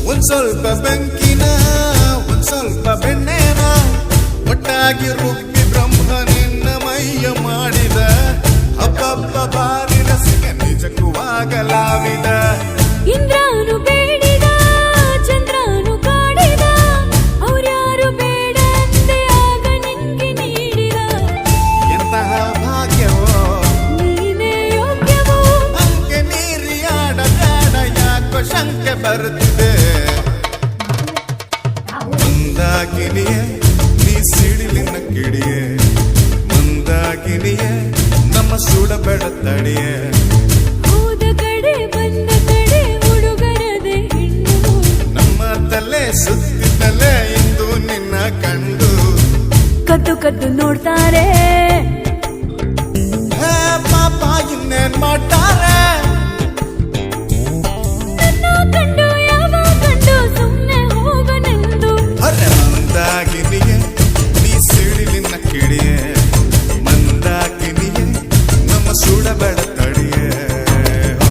ಒಂದ್ ಸ್ವಲ್ಪ ಬೆಂಕಿನ ಒಂದ್ ಸ್ವಲ್ಪ ಬೆಣ್ಣೆನ ಒಟ್ಟಾಗಿ ರುಬ್ಬಿ ಬ್ರಹ್ಮ ನಿನ್ನ ಮೈಯ ಮಾಡಿದ ಹಬ್ಬ ಬಾರಿ ರಸಿಕ ನಿಜಕ್ಕೂ ಆಗಲಾವಿದ ಇಂದ್ರಾನು ಬೇಡಿದ ಚಂದ್ರಾನು ಕಾಡಿದ ಅವ್ರ್ಯಾರು ಬೇಡ ಅಂದೆ ಆಗ ನಿನ್ಗೆ ನೀಡಿದ ಎಂತಹ ಭಾಗ್ಯವೋ ನೀನೇ ಯೋಗ್ಯವೋ ಅಂಕೆ ಮೀರಿ ಆಡಬೇಡ ಯಾಕೋ ಶಂಕೆ ಬರುತ್ತಿದೆ ಮಂದಾಕಿನಿಯೇ ನೀ ಸಿಡಿಲಿನ ಕಿಡಿಯೇ ಮಂದಾಕಿನಿಯೇ ನಮ್ಮ ಸುಡಬೇಡ ತಡಿಯೇ ಹೋದ ಕಡೆ ಬಂದ ಕಡೆ ಹುಡುಗರದೆ ಹೆಣ್ಣು ನಮ್ಮ ತಲೆ ಸುತ್ತಿದ್ದಲೇ ಇಂದು ನಿನ್ನ ಕಂಡು ಕದ್ದು ಕದ್ದು ನೋಡ್ತಾರೆ ಪಾಪ ಇನ್ನೇನ್ ಮಾಡ್ತಾರೆ